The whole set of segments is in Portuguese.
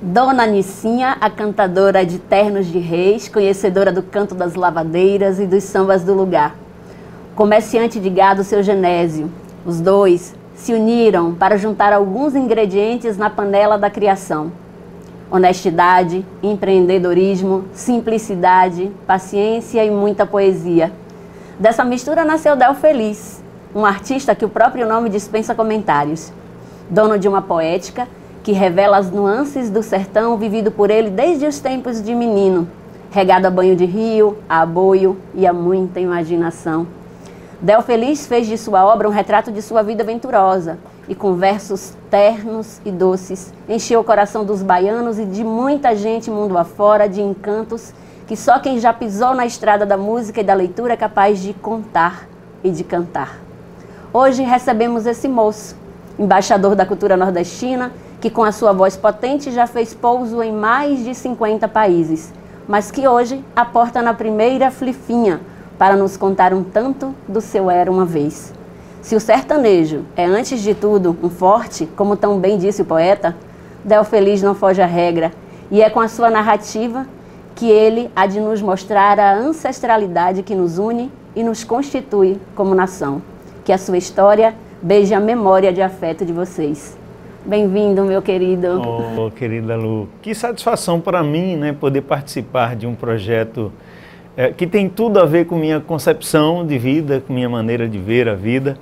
Dona Nicinha, a cantadora de ternos de reis, conhecedora do canto das lavadeiras e dos sambas do lugar. Comerciante de gado, seu Genésio. Os dois se uniram para juntar alguns ingredientes na panela da criação. Honestidade, empreendedorismo, simplicidade, paciência e muita poesia. Dessa mistura nasceu Del Feliz, um artista que o próprio nome dispensa comentários. Dono de uma poética que revela as nuances do sertão vivido por ele desde os tempos de menino, regado a banho de rio, a aboio e a muita imaginação. Del Feliz fez de sua obra um retrato de sua vida venturosa e com versos ternos e doces encheu o coração dos baianos e de muita gente mundo afora de encantos que só quem já pisou na estrada da música e da leitura é capaz de contar e de cantar. Hoje recebemos esse moço, embaixador da cultura nordestina, que com a sua voz potente já fez pouso em mais de 50 países, mas que hoje aporta na primeira flifinha para nos contar um tanto do seu era uma vez. Se o sertanejo é, antes de tudo, um forte, como tão bem disse o poeta, Del Feliz não foge à regra, e é com a sua narrativa que ele há de nos mostrar a ancestralidade que nos une e nos constitui como nação. Que a sua história beije a memória de afeto de vocês. Bem-vindo, meu querido. Oh, querida Lu, que satisfação para mim, né, poder participar de um projeto que tem tudo a ver com minha concepção de vida, com minha maneira de ver a vida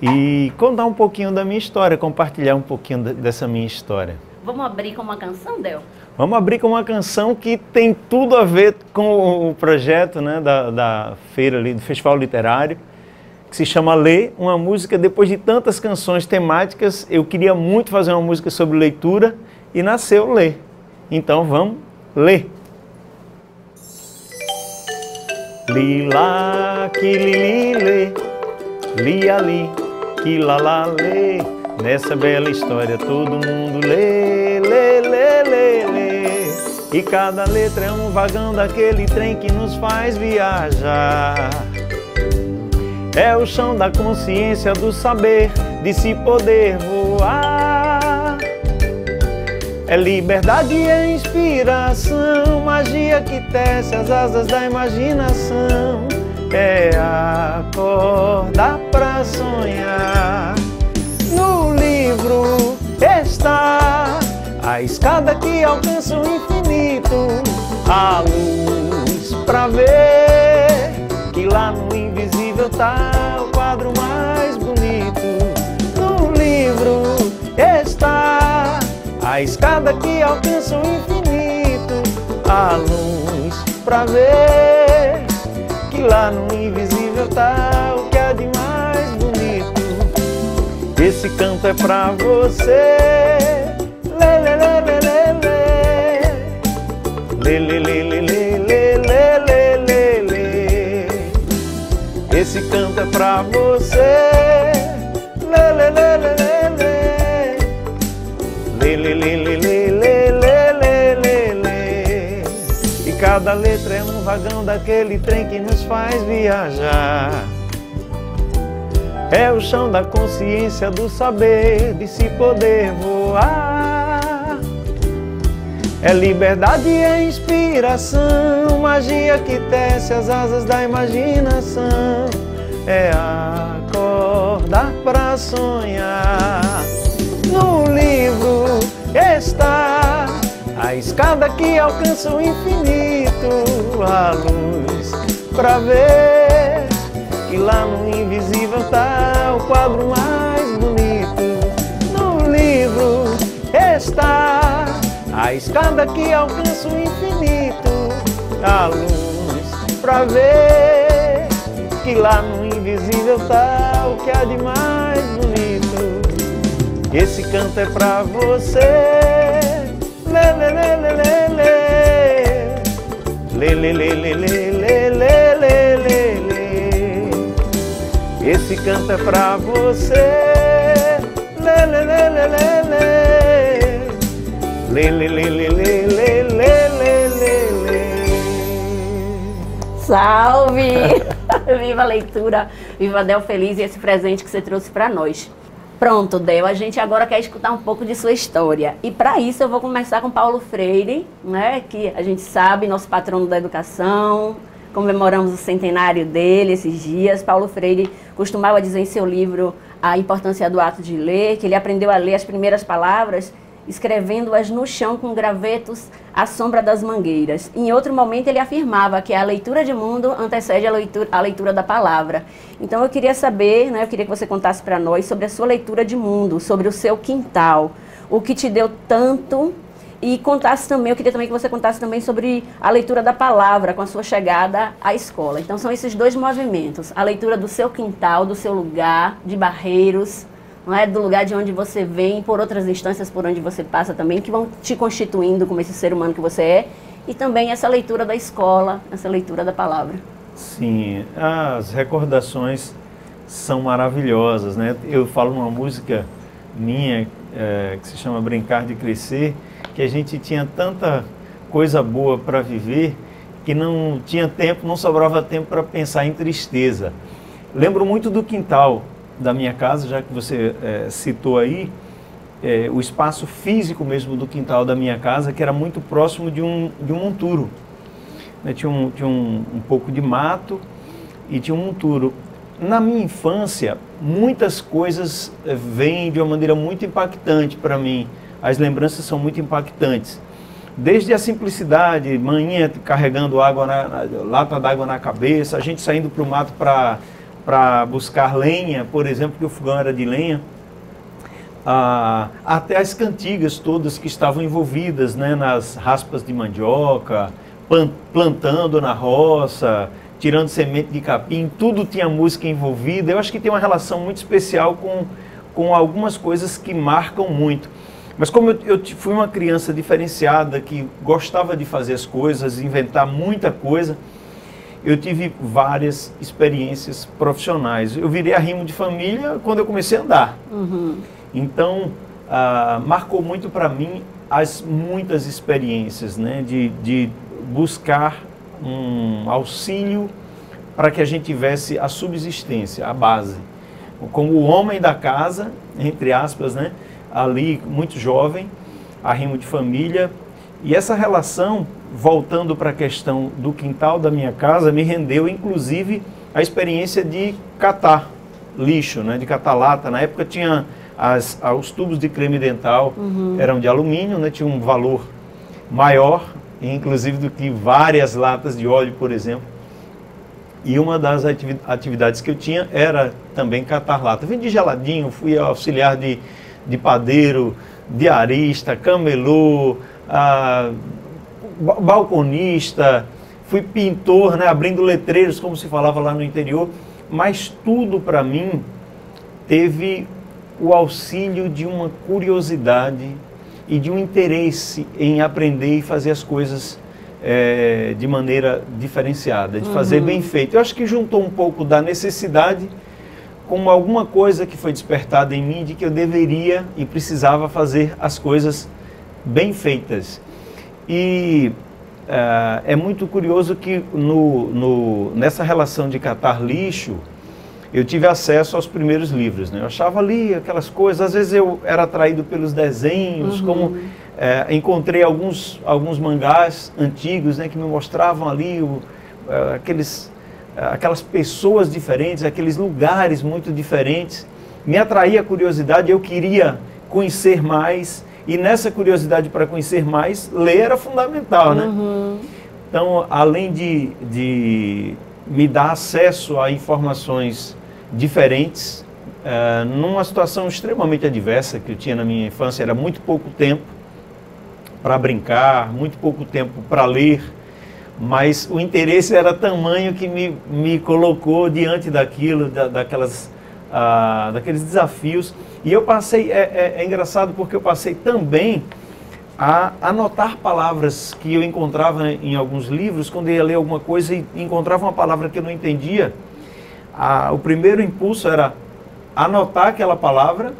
e contar um pouquinho da minha história, compartilhar um pouquinho dessa minha história. Vamos abrir com uma canção, Del? Vamos abrir com uma canção que tem tudo a ver com o projeto, né, da feira ali, do Festival Literário, que se chama Lê, uma música, depois de tantas canções temáticas, eu queria muito fazer uma música sobre leitura e nasceu Lê. Então vamos ler. Li lá, que li lê, li ali, que lá lá lê. Nessa bela história todo mundo lê, lê, lê, lê, lê. E cada letra é um vagão daquele trem que nos faz viajar. É o chão da consciência, do saber, de se poder voar. É liberdade e é inspiração, magia que tece as asas da imaginação. É acordar pra sonhar. No livro está a escada que alcança o infinito, a luz pra ver que lá no invisível tá o quadro mais bonito. No livro está a escada que alcança o infinito, a luz pra ver que lá no invisível tá o que há de mais bonito. Esse canto é pra você. Lê, lê, lê, lê, lê, lê. Lê, lê, lê, lê, lê, lê, lê, lê, lê, lê. Esse canto é pra você. Lê, lê, lê, lê, lê, lê. Lê, lê, lê, lê, lê, lê, lê, lê, lê, lê. E cada letra é um vagão daquele trem que nos faz viajar. É o chão da consciência, do saber, de se poder voar. É liberdade e é inspiração, magia que tece as asas da imaginação. É acordar pra sonhar. No livro está a escada que alcança o infinito, a luz pra ver que lá no invisível tá o quadro mais bonito. No livro está a escada que alcança o infinito, a luz pra ver que lá no invisível tá o que há de mais bonito. Esse canto é pra você. Lê, lê, lê, lê, lê, lê. Lê, lê, lê, lê, lê, lê, lê, lê, lê, lê. Esse canto é pra você. Lê, lê, lê, lê, lê, lê. Lê, lê, lê, lê, lê, lê, lê, lê, lê, lê. Salve! Viva a leitura, viva Del Feliz e esse presente que você trouxe para nós. Pronto, Del, a gente agora quer escutar um pouco de sua história. E para isso eu vou começar com Paulo Freire, né, que a gente sabe, nosso patrono da educação. Comemoramos o centenário dele esses dias. Paulo Freire costumava dizer em seu livro A Importância do Ato de Ler, que ele aprendeu a ler as primeiras palavras escrevendo-as no chão com gravetos à sombra das mangueiras. Em outro momento ele afirmava que a leitura de mundo antecede a leitura da palavra. Então eu queria saber, né, eu queria que você contasse para nós sobre a sua leitura de mundo, sobre o seu quintal, o que te deu tanto, e contasse também, eu queria também que você contasse também sobre a leitura da palavra com a sua chegada à escola. Então são esses dois movimentos, a leitura do seu quintal, do seu lugar, de Barreiros, não é, do lugar de onde você vem, por outras instâncias por onde você passa também, que vão te constituindo como esse ser humano que você é, e também essa leitura da escola, essa leitura da palavra. Sim, as recordações são maravilhosas, né? Eu falo numa música minha que se chama Brincar de Crescer, que a gente tinha tanta coisa boa para viver que não tinha tempo, não sobrava tempo para pensar em tristeza. Lembro muito do quintal da minha casa, já que você citou aí, o espaço físico mesmo do quintal da minha casa, que era muito próximo de um monturo. Né? Tinha um pouco de mato e tinha um monturo. Na minha infância, muitas coisas vêm de uma maneira muito impactante para mim. As lembranças são muito impactantes. Desde a simplicidade, manhã carregando lata d'água na cabeça, a gente saindo para o mato para buscar lenha, por exemplo, que o fogão era de lenha, até as cantigas todas que estavam envolvidas, né, nas raspas de mandioca, plantando na roça, tirando semente de capim, tudo tinha música envolvida. Eu acho que tem uma relação muito especial com algumas coisas que marcam muito. Mas como eu fui uma criança diferenciada, que gostava de fazer as coisas, inventar muita coisa, eu tive várias experiências profissionais. Eu virei arrimo de família quando eu comecei a andar. Uhum. Então, marcou muito para mim as muitas experiências, né, de buscar um auxílio para que a gente tivesse a subsistência, a base. Como o homem da casa, entre aspas, né, ali muito jovem, arrimo de família. E essa relação, voltando para a questão do quintal da minha casa, me rendeu inclusive a experiência de catar lixo, né, de catar lata. Na época tinha os tubos de creme dental, eram de alumínio, né, tinha um valor maior, inclusive do que várias latas de óleo, por exemplo. E uma das atividades que eu tinha era também catar lata. Vendi geladinho, fui auxiliar de padeiro, diarista, camelô, balconista, fui pintor, né, abrindo letreiros, como se falava lá no interior, mas tudo para mim teve o auxílio de uma curiosidade e de um interesse em aprender e fazer as coisas de maneira diferenciada, de fazer bem feito. Eu acho que juntou um pouco da necessidade com alguma coisa que foi despertada em mim de que eu deveria e precisava fazer as coisas bem feitas. E é muito curioso que nessa relação de catar lixo, eu tive acesso aos primeiros livros, né? Eu achava ali aquelas coisas, às vezes eu era atraído pelos desenhos, como encontrei alguns mangás antigos, né, que me mostravam ali aquelas pessoas diferentes, aqueles lugares muito diferentes. Me atraía a curiosidade, eu queria conhecer mais, e nessa curiosidade para conhecer mais, ler era fundamental, né? Então, além de me dar acesso a informações diferentes, numa situação extremamente adversa que eu tinha na minha infância, era muito pouco tempo para brincar, muito pouco tempo para ler, mas o interesse era tamanho que me colocou diante daquilo, daqueles desafios. E eu passei, é engraçado porque eu passei também a anotar palavras que eu encontrava em alguns livros, quando eu ia ler alguma coisa e encontrava uma palavra que eu não entendia. O primeiro impulso era anotar aquela palavra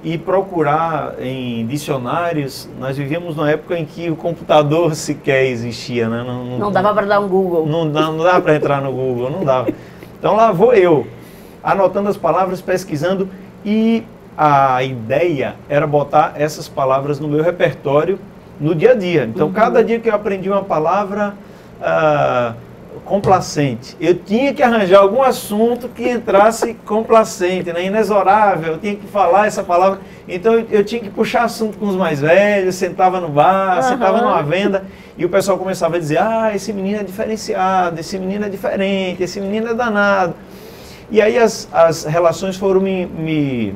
e procurar em dicionários. Nós vivíamos numa época em que o computador sequer existia, né? Não dava para dar um Google. Não dava para entrar no Google, não dava. Então lá vou eu, anotando as palavras, pesquisando, e a ideia era botar essas palavras no meu repertório no dia a dia. Então, cada dia que eu aprendi uma palavra complacente, eu tinha que arranjar algum assunto que entrasse complacente, né? Inexorável, eu tinha que falar essa palavra. Então, eu tinha que puxar assunto com os mais velhos, sentava no bar, sentava numa venda, e o pessoal começava a dizer, esse menino é diferenciado, esse menino é diferente, esse menino é danado. E aí as relações foram me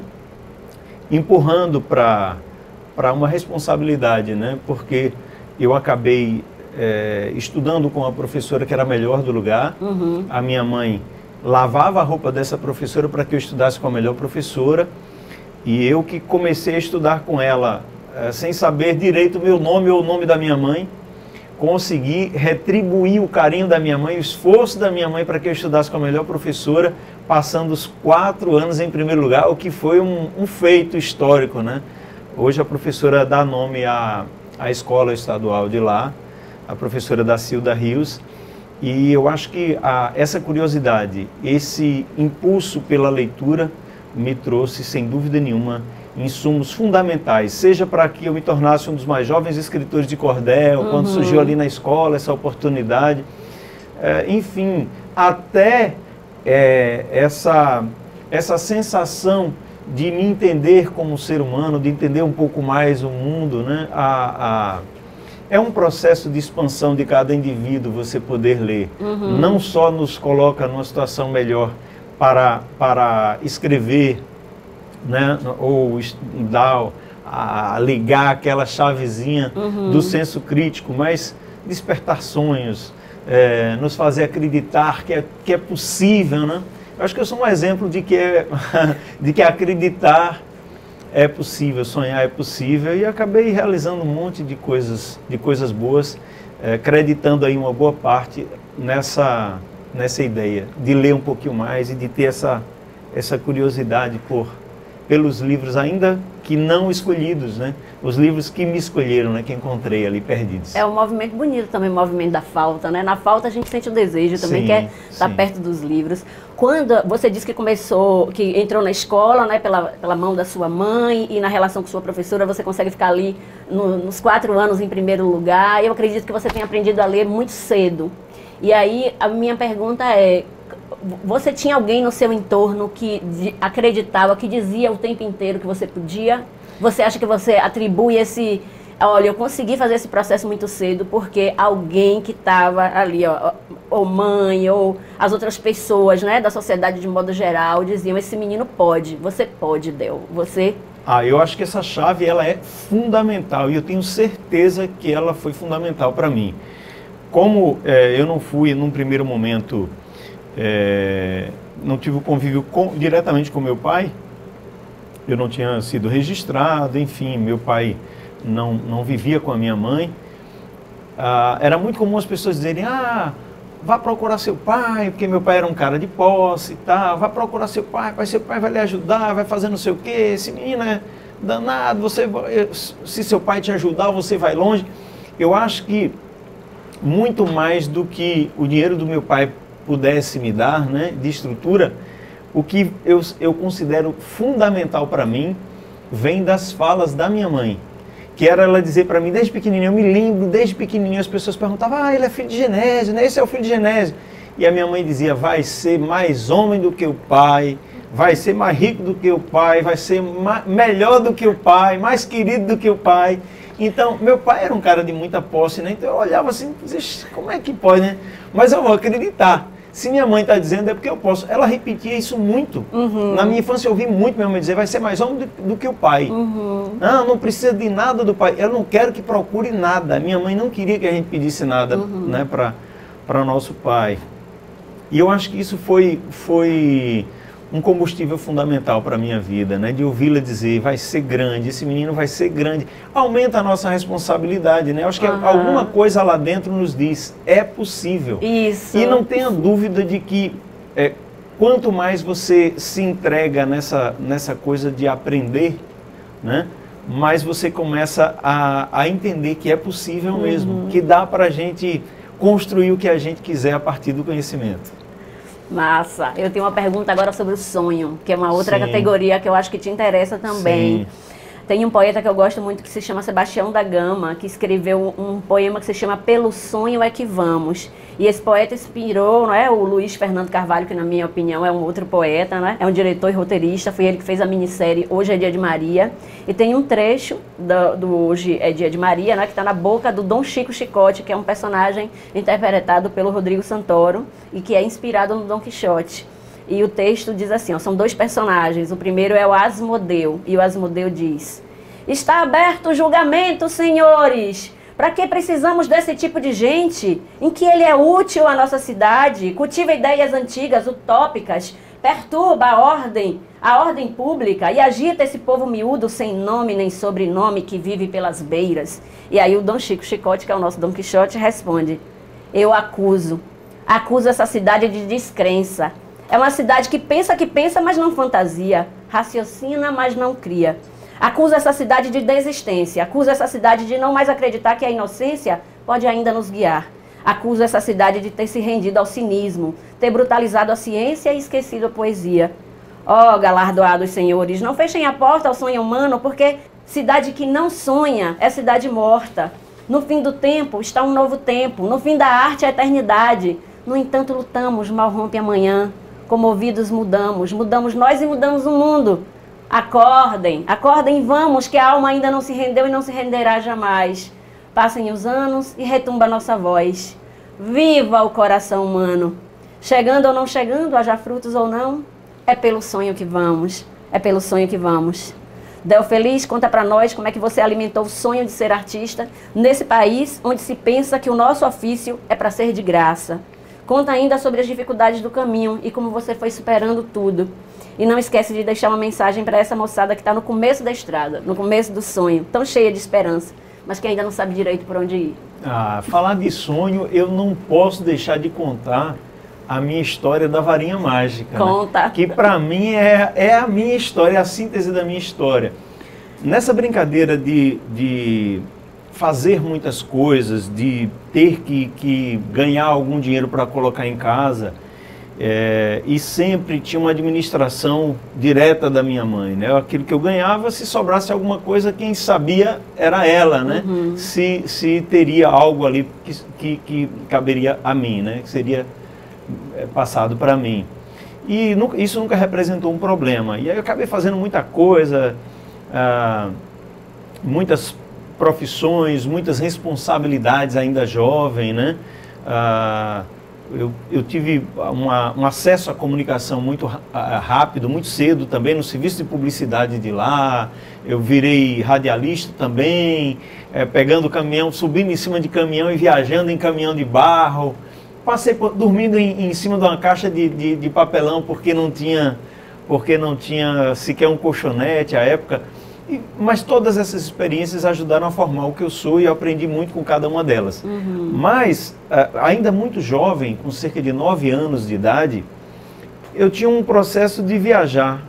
empurrando para uma responsabilidade, né? Porque eu acabei estudando com a professora que era a melhor do lugar. A minha mãe lavava a roupa dessa professora para que eu estudasse com a melhor professora. E eu que comecei a estudar com ela, sem saber direito o meu nome ou o nome da minha mãe, consegui retribuir o carinho da minha mãe, o esforço da minha mãe para que eu estudasse com a melhor professora, passando os 4 anos em primeiro lugar, o que foi um feito histórico, né? Hoje a professora dá nome à escola estadual de lá, a professora Dacilda Rios, e eu acho que essa curiosidade, esse impulso pela leitura me trouxe, sem dúvida nenhuma, insumos fundamentais, seja para que eu me tornasse um dos mais jovens escritores de cordel, quando surgiu ali na escola essa oportunidade, enfim, até essa sensação de me entender como ser humano, de entender um pouco mais o mundo, né? É um processo de expansão de cada indivíduo você poder ler. Não só nos coloca numa situação melhor para escrever, né? Ou ligar aquela chavezinha do senso crítico, mas despertar sonhos, nos fazer acreditar que é possível, né? Eu acho que eu sou um exemplo de que acreditar é possível, sonhar é possível, e acabei realizando um monte de coisas boas, acreditando aí uma boa parte nessa ideia de ler um pouquinho mais e de ter essa curiosidade pelos livros ainda que não escolhidos, né? Os livros que me escolheram, né? Que encontrei ali perdidos. É um movimento bonito também, o movimento da falta, né? Na falta a gente sente o desejo também, que é estar perto dos livros. Quando você disse que entrou na escola, né? Pela mão da sua mãe, e na relação com sua professora, você consegue ficar ali nos 4 anos em primeiro lugar. Eu acredito que você tenha aprendido a ler muito cedo. E aí a minha pergunta é: você tinha alguém no seu entorno que acreditava, que dizia o tempo inteiro que você podia? Você acha que você atribui olha, eu consegui fazer esse processo muito cedo porque alguém que estava ali, ou mãe, ou as outras pessoas, né, da sociedade de modo geral, diziam, esse menino pode, você pode, Del, você... Eu acho que essa chave, ela é fundamental, e eu tenho certeza que ela foi fundamental para mim. Como eu não fui, num primeiro momento... não tive o convívio diretamente com meu pai, eu não tinha sido registrado, enfim, meu pai não vivia com a minha mãe. Era muito comum as pessoas dizerem, vá procurar seu pai, porque meu pai era um cara de posse, tá? Vá procurar seu pai vai lhe ajudar, vai fazer não sei o quê, esse menino é danado, se seu pai te ajudar, você vai longe. Eu acho que muito mais do que o dinheiro do meu pai pudesse me dar, né, de estrutura, o que eu considero fundamental para mim vem das falas da minha mãe, que era ela dizer para mim desde pequenininho. Eu me lembro, desde pequenininho as pessoas perguntavam, ele é filho de Genésio, né? Esse é o filho de Genésio. E a minha mãe dizia, vai ser mais homem do que o pai, vai ser mais rico do que o pai, vai ser melhor do que o pai, mais querido do que o pai. Então, meu pai era um cara de muita posse, né? Então eu olhava assim, como é que pode, né? Mas eu vou acreditar. Se minha mãe está dizendo, é porque eu posso. Ela repetia isso muito. Na minha infância eu ouvi muito minha mãe dizer, vai ser mais homem do que o pai. Não precisa de nada do pai. Eu não quero que procure nada. Minha mãe não queria que a gente pedisse nada, né, para o nosso pai. E eu acho que isso foi um combustível fundamental para a minha vida, né? De ouvi-la dizer, vai ser grande, esse menino vai ser grande. Aumenta a nossa responsabilidade, né? Eu acho que alguma coisa lá dentro nos diz, é possível. Isso. E não tenha dúvida de que quanto mais você se entrega nessa coisa de aprender, né? Mais você começa a entender que é possível mesmo, que dá para a gente construir o que a gente quiser a partir do conhecimento. Massa. Eu tenho uma pergunta agora sobre o sonho, que é uma outra Sim. categoria que eu acho que te interessa também. Sim. Tem um poeta que eu gosto muito que se chama Sebastião da Gama, que escreveu um poema que se chama Pelo Sonho é que Vamos. E esse poeta inspirou, não é, o Luiz Fernando Carvalho, que na minha opinião é um outro poeta, né? É um diretor e roteirista, foi ele que fez a minissérie Hoje é Dia de Maria. E tem um trecho do Hoje é Dia de Maria, né, que está na boca do Dom Chico Chicote, que é um personagem interpretado pelo Rodrigo Santoro e que é inspirado no Dom Quixote. E o texto diz assim, ó, são dois personagens. O primeiro é o Asmodeu, e o Asmodeu diz: está aberto o julgamento, senhores! Para que precisamos desse tipo de gente? Em que ele é útil à nossa cidade? Cultiva ideias antigas, utópicas, perturba a ordem pública e agita esse povo miúdo sem nome nem sobrenome que vive pelas beiras. E aí o Dom Chico Chicote, que é o nosso Dom Quixote, responde: eu acuso essa cidade de descrença. É uma cidade que pensa, mas não fantasia. Raciocina, mas não cria. Acusa essa cidade de desistência. Acusa essa cidade de não mais acreditar que a inocência pode ainda nos guiar. Acusa essa cidade de ter se rendido ao cinismo, ter brutalizado a ciência e esquecido a poesia. Ó, galardoados senhores, não fechem a porta ao sonho humano, porque cidade que não sonha é cidade morta. No fim do tempo está um novo tempo. No fim da arte, a eternidade. No entanto, lutamos, mal rompe amanhã. Comovidos mudamos nós e mudamos o mundo. Acordem, vamos, que a alma ainda não se rendeu e não se renderá jamais. Passem os anos e retumba a nossa voz. Viva o coração humano! Chegando ou não chegando, haja frutos ou não, é pelo sonho que vamos, é pelo sonho que vamos. Del Feliz, conta pra nós como é que você alimentou o sonho de ser artista nesse país onde se pensa que o nosso ofício é para ser de graça. Conta ainda sobre as dificuldades do caminho e como você foi superando tudo. E não esquece de deixar uma mensagem para essa moçada que está no começo da estrada, no começo do sonho, tão cheia de esperança, mas que ainda não sabe direito por onde ir. Falar de sonho, eu não posso deixar de contar a minha história da varinha mágica. Conta. Né? Que para mim é a minha história, é a síntese da minha história. Nessa brincadeira de fazer muitas coisas, de ter que ganhar algum dinheiro para colocar em casa, e sempre tinha uma administração direta da minha mãe, né? Aquilo que eu ganhava, se sobrasse alguma coisa, quem sabia era ela, né? Uhum. Se teria algo ali que caberia a mim, né? Que seria passado para mim. E isso nunca representou um problema. E aí eu acabei fazendo muita coisa, muitas profissões, muitas responsabilidades ainda jovem, né? Eu tive um acesso à comunicação muito rápido, muito cedo também, no serviço de publicidade de lá. Eu virei radialista também, pegando caminhão, subindo em cima de caminhão e viajando em caminhão de barro. Passei dormindo em cima de uma caixa de papelão porque não tinha sequer um colchonete à época. Mas todas essas experiências ajudaram a formar o que eu sou e eu aprendi muito com cada uma delas. Uhum. Mas, ainda muito jovem, com cerca de 9 anos de idade, eu tinha um processo de viajar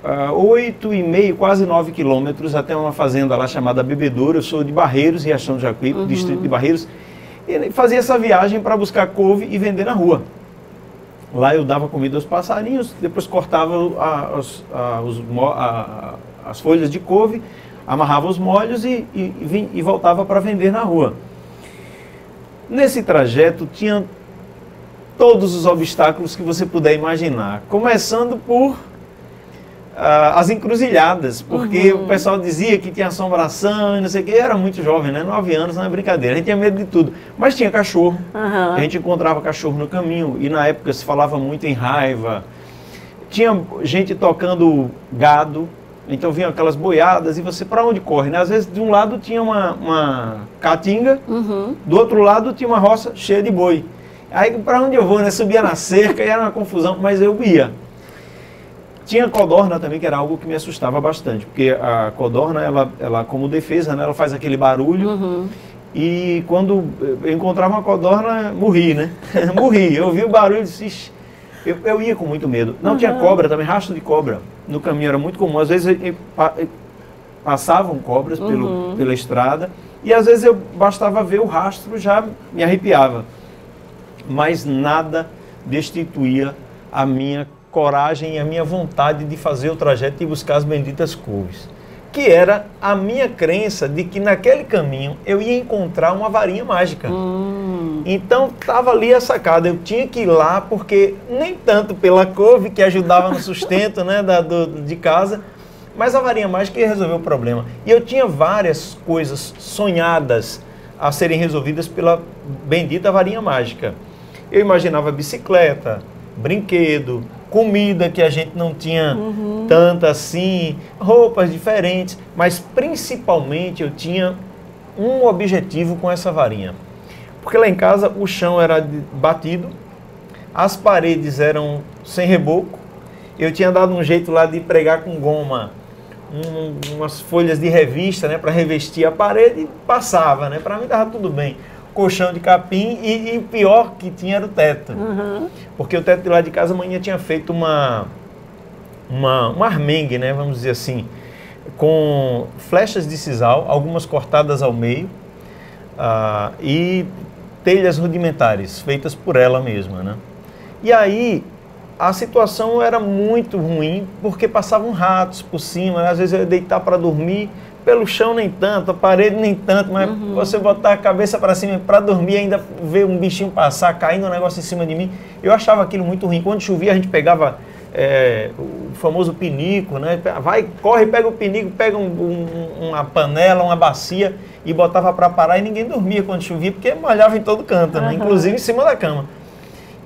8,5, quase 9 quilômetros até uma fazenda lá chamada Bebedouro. Eu sou de Barreiros, Riachão do Jacuípe, distrito de Barreiros, e fazia essa viagem para buscar couve e vender na rua. Lá eu dava comida aos passarinhos, depois cortava as folhas de couve, amarrava os molhos e voltava para vender na rua. Nesse trajeto tinha todos os obstáculos que você puder imaginar, começando por as encruzilhadas, porque o pessoal dizia que tinha assombração e não sei o que. Eu era muito jovem, né? 9 anos, não é brincadeira, a gente tinha medo de tudo, mas tinha cachorro, a gente encontrava cachorro no caminho, e na época se falava muito em raiva, tinha gente tocando gado. Então vinham aquelas boiadas e você para onde corre, né? Às vezes de um lado tinha uma caatinga, do outro lado tinha uma roça cheia de boi. Aí para onde eu vou, né? Subia na cerca e era uma confusão, mas eu ia. Tinha codorna também, que era algo que me assustava bastante, porque a codorna, ela como defesa, né? Ela faz aquele barulho. E quando eu encontrava uma codorna, morri, né? Morri. Eu ouvi o barulho e disse, ixi, eu ia com muito medo. Não tinha cobra também, rastro de cobra. No caminho era muito comum, às vezes passavam cobras pela estrada e às vezes eu bastava ver o rastro, já me arrepiava. Mas nada destituía a minha coragem e a minha vontade de fazer o trajeto e buscar as benditas couves, que era a minha crença de que naquele caminho eu ia encontrar uma varinha mágica. Então estava ali a sacada, eu tinha que ir lá, porque nem tanto pela couve, que ajudava no sustento, né, de casa, mas a varinha mágica ia resolver o problema. E eu tinha várias coisas sonhadas a serem resolvidas pela bendita varinha mágica. Eu imaginava bicicleta, brinquedo, comida que a gente não tinha tanta assim, roupas diferentes, mas principalmente eu tinha um objetivo com essa varinha. Porque lá em casa o chão era batido, as paredes eram sem reboco, eu tinha dado um jeito lá de pregar com goma umas folhas de revista, né, para revestir a parede, e passava, né, para mim estava tudo bem. Colchão de capim e o pior que tinha era o teto. Porque o teto de lá de casa a manhã tinha feito um armengue, né, vamos dizer assim, com flechas de sisal, algumas cortadas ao meio, e telhas rudimentares, feitas por ela mesma, né? E aí a situação era muito ruim, porque passavam ratos por cima, né? Às vezes eu ia deitar para dormir, pelo chão nem tanto, a parede nem tanto, mas você botar a cabeça para cima para dormir, ainda ver um bichinho passar, caindo um negócio em cima de mim, eu achava aquilo muito ruim. Quando chovia a gente pegava o famoso pinico, né? Vai, corre, pega o pinico, pega uma panela, uma bacia e botava para parar, e ninguém dormia quando chovia, porque molhava em todo canto, né? Inclusive em cima da cama.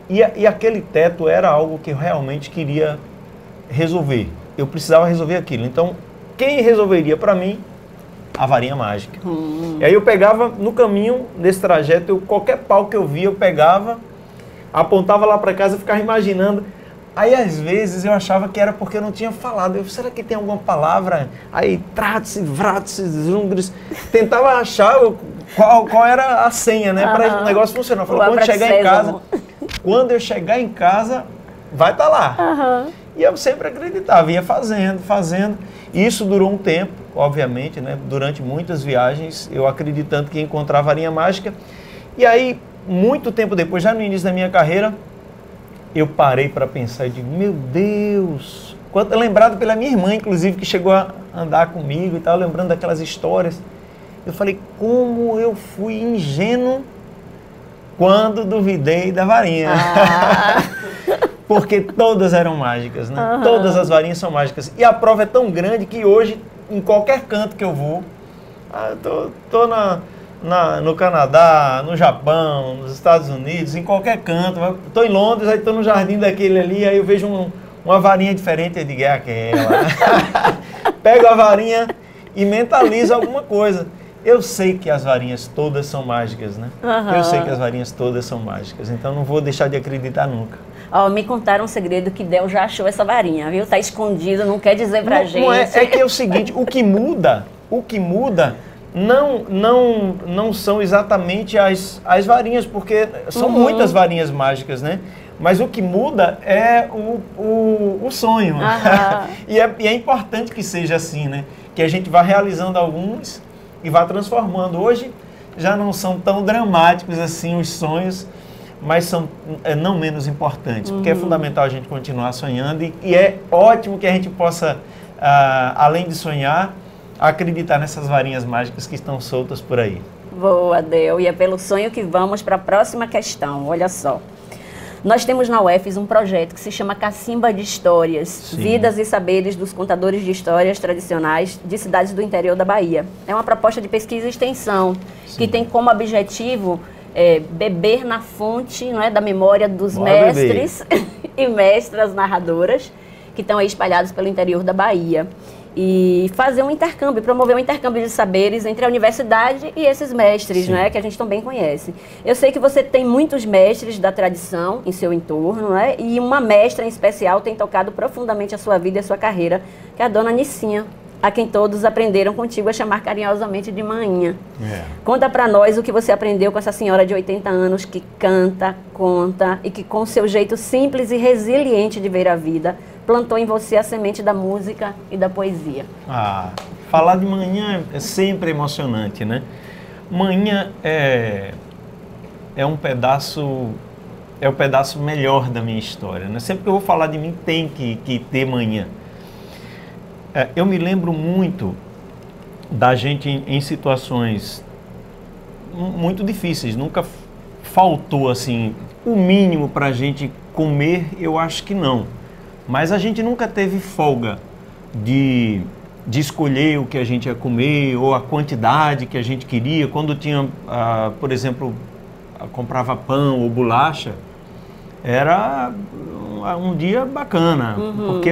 E aquele teto era algo que eu realmente queria resolver. Eu precisava resolver aquilo. Então, quem resolveria para mim? A varinha mágica. E aí eu pegava, no caminho desse trajeto, qualquer pau que eu via, eu pegava, apontava lá para casa e ficava imaginando. Aí, às vezes, eu achava que era porque eu não tinha falado. Será que tem alguma palavra? Aí, trate-se, vrate-se, zungres. Tentava achar qual era a senha, né? Para o negócio funcionar. Falei, quando eu chegar em casa, vai estar lá. E eu sempre acreditava, ia fazendo. Isso durou um tempo, obviamente, né? Durante muitas viagens, eu acreditando que ia encontrar a varinha mágica. E aí, muito tempo depois, já no início da minha carreira, eu parei para pensar e digo, meu Deus, lembrado pela minha irmã, inclusive, que chegou a andar comigo e tal, lembrando daquelas histórias. Eu falei, como eu fui ingênuo quando duvidei da varinha. Porque todas eram mágicas, né? Todas as varinhas são mágicas. E a prova é tão grande que hoje, em qualquer canto que eu vou, tô no Canadá, no Japão, nos Estados Unidos, em qualquer canto. Estou em Londres, aí estou no jardim daquele ali, aí eu vejo uma varinha diferente, eu digo, é aquela. Pego a varinha e mentalizo alguma coisa. Eu sei que as varinhas todas são mágicas, né? Eu sei que as varinhas todas são mágicas, então não vou deixar de acreditar nunca. Me contaram um segredo que Del já achou essa varinha, viu? Tá escondido, não quer dizer pra gente. Não é que é o seguinte, o que muda não são exatamente as varinhas, porque são muitas varinhas mágicas, né? Mas o que muda é o sonho. E é importante que seja assim, né? Que a gente vá realizando alguns e vá transformando. Hoje já não são tão dramáticos assim os sonhos, mas são não menos importantes, porque é fundamental a gente continuar sonhando e é ótimo que a gente possa, além de sonhar, acreditar nessas varinhas mágicas que estão soltas por aí. Boa, Del. E é pelo sonho que vamos para a próxima questão. Olha só. Nós temos na UFES um projeto que se chama Cacimba de Histórias, Sim. Vidas e Saberes dos Contadores de Histórias Tradicionais de Cidades do Interior da Bahia. É uma proposta de pesquisa e extensão, Sim. que tem como objetivo beber na fonte, não é, da memória dos mestres e mestras narradoras que estão aí espalhados pelo interior da Bahia. E fazer um intercâmbio, promover um intercâmbio de saberes entre a universidade e esses mestres, né, que a gente também conhece. Eu sei que você tem muitos mestres da tradição em seu entorno, né, e uma mestra em especial tem tocado profundamente a sua vida e a sua carreira, que é a dona Nicinha, a quem todos aprenderam contigo a chamar carinhosamente de Mainha. Conta pra nós o que você aprendeu com essa senhora de 80 anos que canta, conta e que com seu jeito simples e resiliente de ver a vida, plantou em você a semente da música e da poesia. Falar de Mainha é sempre emocionante, né? Mainha é um pedaço é o pedaço melhor da minha história, né? Sempre que eu vou falar de mim, tem que ter manhã. Eu me lembro muito da gente em situações muito difíceis. Nunca faltou, assim, o mínimo para a gente comer, eu acho que não. Mas a gente nunca teve folga de escolher o que a gente ia comer ou a quantidade que a gente queria. Quando tinha, por exemplo, comprava pão ou bolacha, era um dia bacana, porque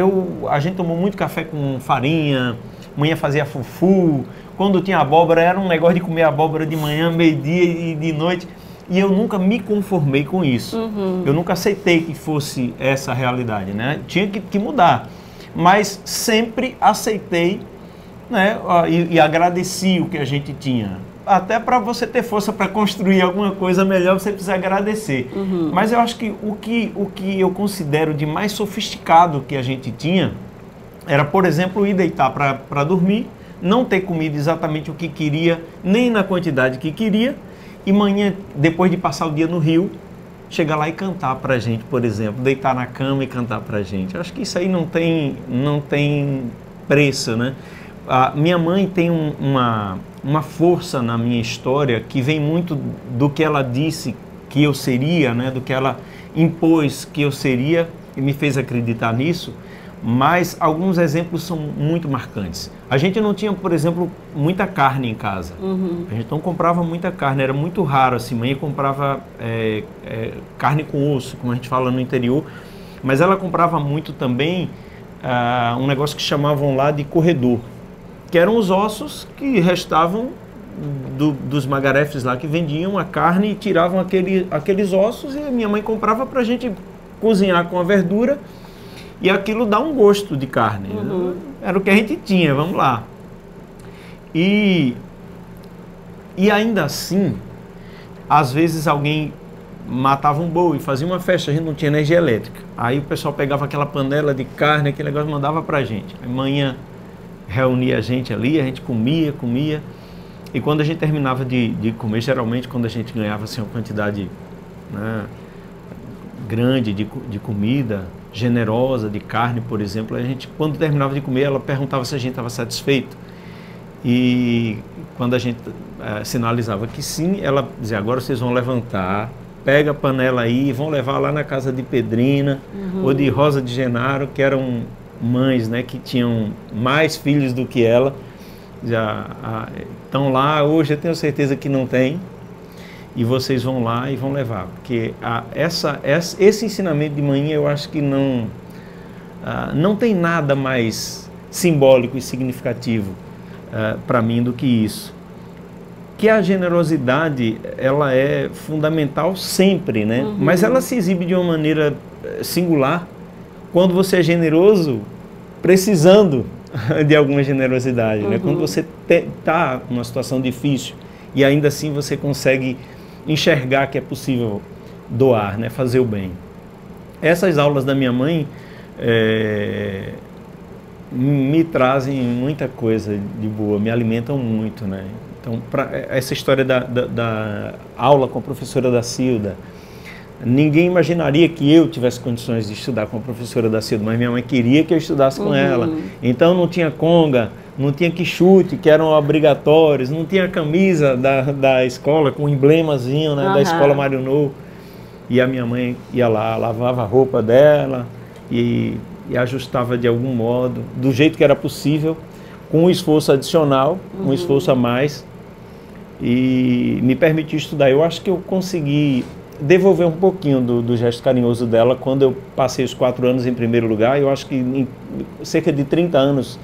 a gente tomou muito café com farinha, manhã fazia fufu, quando tinha abóbora era um negócio de comer abóbora de manhã, meio-dia e de noite, e eu nunca me conformei com isso, eu nunca aceitei que fosse essa a realidade, né? Tinha que mudar, mas sempre aceitei, né? E agradeci o que a gente tinha. Até para você ter força para construir alguma coisa melhor, você precisa agradecer. Mas eu acho que o que eu considero de mais sofisticado que a gente tinha era, por exemplo, ir deitar para dormir, não ter comido exatamente o que queria, nem na quantidade que queria, e manhã, depois de passar o dia no Rio, chegar lá e cantar para a gente, por exemplo, deitar na cama e cantar para a gente. Eu acho que isso aí não tem preço, né? Minha mãe tem uma força na minha história que vem muito do que ela disse que eu seria, né? Do que ela impôs que eu seria e me fez acreditar nisso, mas alguns exemplos são muito marcantes. A gente não tinha, por exemplo, muita carne em casa. A gente não comprava muita carne, era muito raro assim. Mãe comprava carne com osso, como a gente fala no interior, mas ela comprava muito também um negócio que chamavam lá de corredor, que eram os ossos que restavam dos magarefes lá que vendiam a carne e tiravam aqueles ossos, e a minha mãe comprava para a gente cozinhar com a verdura e aquilo dá um gosto de carne. Era o que a gente tinha, vamos lá. E ainda assim, às vezes alguém matava um boi, fazia uma festa, a gente não tinha energia elétrica. Aí o pessoal pegava aquela panela de carne, aquele negócio, mandava para a gente. Amanhã reunia a gente ali, a gente comia, e quando a gente terminava de comer, geralmente quando a gente ganhava assim, uma quantidade, né, grande de comida, generosa, de carne, por exemplo, a gente, quando terminava de comer, ela perguntava se a gente estava satisfeito, e quando a gente sinalizava que sim, ela dizia: agora vocês vão levantar, pega a panela aí e vão levar lá na casa de Pedrina ou de Rosa de Genaro, que eram mães, né, que tinham mais filhos do que ela, já estão lá. Hoje eu tenho certeza que não tem, e vocês vão lá e vão levar, porque esse ensinamento de manhã, eu acho que não tem nada mais simbólico e significativo para mim do que isso, que a generosidade, ela é fundamental sempre, né? Mas ela se exibe de uma maneira singular quando você é generoso precisando de alguma generosidade, né? Quando você está numa situação difícil e ainda assim você consegue enxergar que é possível doar, né? Fazer o bem. Essas aulas da minha mãe me trazem muita coisa de boa, me alimentam muito, né? Então, essa história da aula com a professora Dacilda, ninguém imaginaria que eu tivesse condições de estudar com a professora Dacilda, mas minha mãe queria que eu estudasse com ela. Então não tinha conga, não tinha quichute, que eram obrigatórios, não tinha camisa da escola com um emblemazinho, né, da escola Mário Novo. E a minha mãe ia lá, lavava a roupa dela e ajustava de algum modo, do jeito que era possível, com um esforço adicional, um esforço a mais, e me permitiu estudar. Eu acho que eu consegui devolver um pouquinho do gesto carinhoso dela quando eu passei os 4 anos em primeiro lugar. Eu acho que em cerca de 30 anos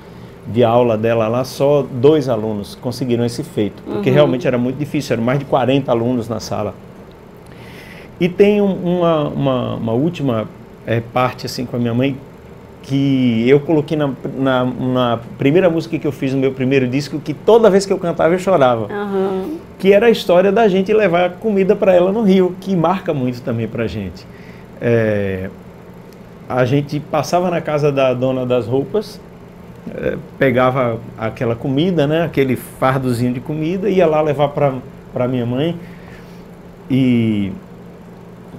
de aula dela lá, só 2 alunos conseguiram esse feito, porque realmente era muito difícil, eram mais de 40 alunos na sala. E tem uma última parte assim com a minha mãe, que eu coloquei na primeira música que eu fiz no meu primeiro disco, que toda vez que eu cantava eu chorava, que era a história da gente levar comida para ela no Rio, que marca muito também para a gente. A gente passava na casa da dona das roupas, pegava aquela comida, né, aquele fardozinho de comida, ia lá levar para minha mãe, e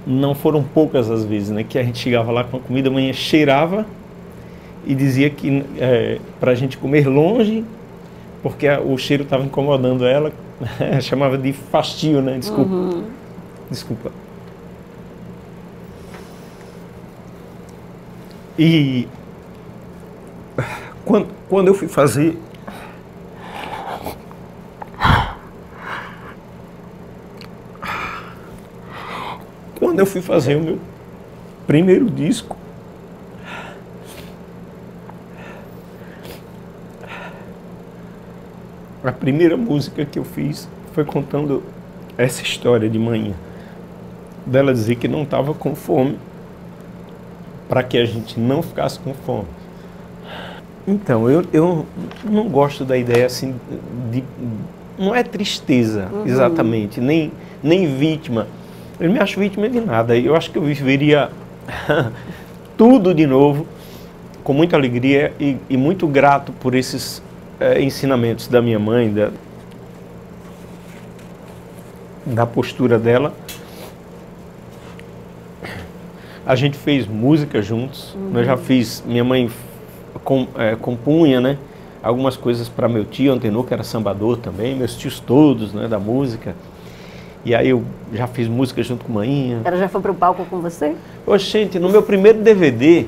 não foram poucas as vezes, né, que a gente chegava lá com a comida, a mãe cheirava e dizia que para a gente comer longe, porque o cheiro estava incomodando ela, chamava de fastio, né? Desculpa. Desculpa. E quando eu fui fazer o meu primeiro disco, a primeira música que eu fiz foi contando essa história de manhã, dela dizer que não estava com fome, para que a gente não ficasse com fome. Então, eu não gosto da ideia assim de... Não é tristeza, exatamente, nem vítima. Eu não me acho vítima de nada. Eu acho que eu viveria tudo de novo, com muita alegria e muito grato por esses ensinamentos da minha mãe, da postura dela. A gente fez música juntos, eu já fiz, minha mãe compunha, né, algumas coisas para meu tio Antenor, que era sambador também, meus tios todos, né, da música. E aí eu já fiz música junto com a Mainha. Ela já foi para o palco com você? Gente, no meu primeiro DVD,